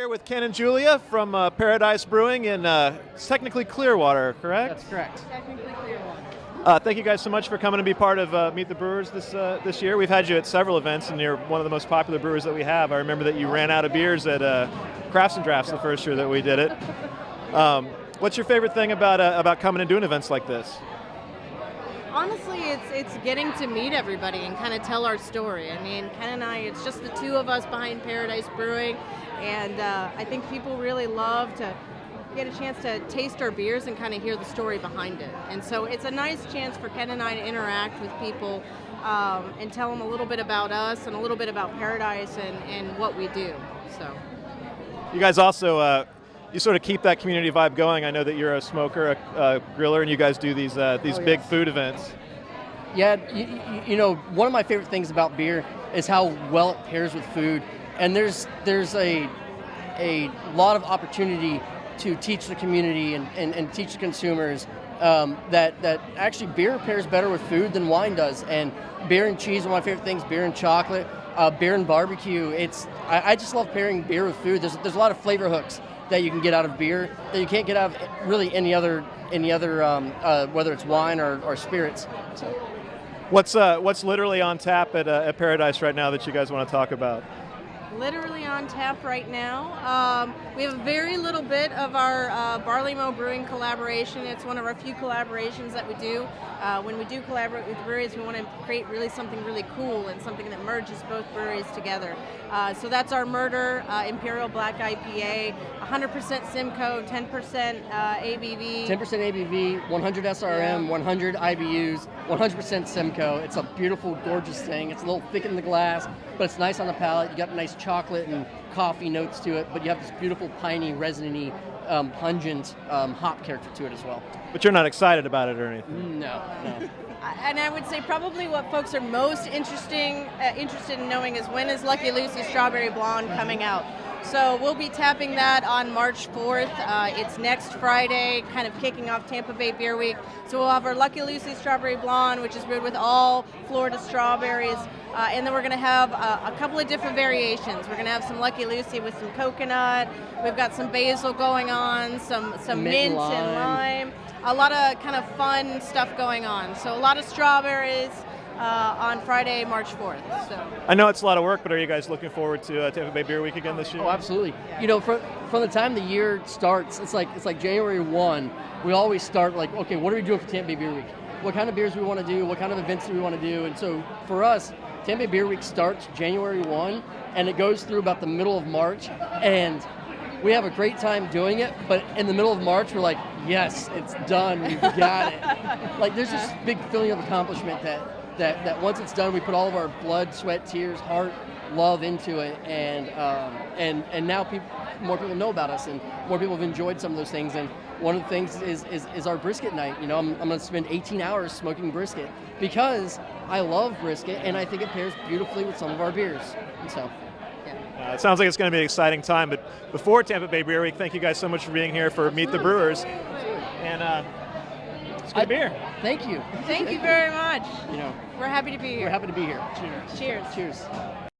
Here with Ken and Julia from Paradise Brewing in it's technically Clearwater, correct? That's correct. Technically Clearwater. Thank you guys so much for coming to be part of Meet the Brewers this year. We've had you at several events, and you're one of the most popular brewers that we have. I remember that you ran out of beers at Crafts and Drafts the first year that we did it. What's your favorite thing about coming and doing events like this? Honestly, it's getting to meet everybody and kind of tell our story. I mean, Ken and I, it's just the two of us behind Paradise Brewing, and I think people really love to get a chance to taste our beers and kind of hear the story behind it. And so it's a nice chance for Ken and I to interact with people and tell them a little bit about us and a little bit about Paradise and what we do. So, you guys also you sort of keep that community vibe going. I know that you're a smoker, a griller, and you guys do these big food events. Yeah, you know, one of my favorite things about beer is how well it pairs with food, and there's a lot of opportunity to teach the community and teach the consumers that actually beer pairs better with food than wine does. And beer and cheese are one of my favorite things. Beer and chocolate, beer and barbecue. I just love pairing beer with food. There's a lot of flavor hooks that you can get out of beer that you can't get out of really any other whether it's wine or spirits. So. What's literally on tap at Paradise right now that you guys want to talk about? Literally on tap right now. We have a very little bit of our Barley Mow Brewing collaboration. It's one of our few collaborations that we do. When we do collaborate with breweries, we want to create really something really cool and something that merges both breweries together. So that's our Murder Imperial Black IPA, 100% Simcoe, 10% ABV. 10% ABV, 100 SRM, 100 IBUs, 100% Simcoe. It's a beautiful, gorgeous thing. It's a little thick in the glass, but it's nice on the palate. You got nice chocolate and coffee notes to it, but you have this beautiful, piney, resiny, pungent hop character to it as well. But you're not excited about it or anything? No. And I would say probably what folks are most interested in knowing is when is Lucky Lucy Strawberry Blonde coming out. So we'll be tapping that on March 4th. It's next Friday, kind of kicking off Tampa Bay Beer Week. So we'll have our Lucky Lucy Strawberry Blonde, which is brewed with all Florida strawberries. And then we're going to have a couple of different variations. We're going to have some Lucky Lucy with some coconut. We've got some basil going on, some mint and lime. A lot of kind of fun stuff going on. So a lot of strawberries on Friday, March 4th. So I know it's a lot of work, but are you guys looking forward to Tampa Bay Beer Week again this year? Oh, absolutely. You know, from the time the year starts, it's like January 1. We always start like, okay, what are we doing for Tampa Bay Beer Week? What kind of beers do we want to do? What kind of events do we want to do? And so for us, Tampa Bay Beer Week starts January 1, and it goes through about the middle of March, and we have a great time doing it, but in the middle of March, we're like, yes, it's done, we've got it. Like, there's this big feeling of accomplishment that once it's done, we put all of our blood, sweat, tears, heart, love into it, and now more people know about us, and more people have enjoyed some of those things. And one of the things is our brisket night. You know, I'm going to spend 18 hours smoking brisket because I love brisket, and I think it pairs beautifully with some of our beers. And so. It sounds like it's going to be an exciting time, but before Tampa Bay Beer Week, thank you guys so much for being here for Meet the Brewers. And it's good beer. Thank you. Thank you very much. You know, we're happy to be here. We're happy to be here. Cheers. Cheers. Cheers.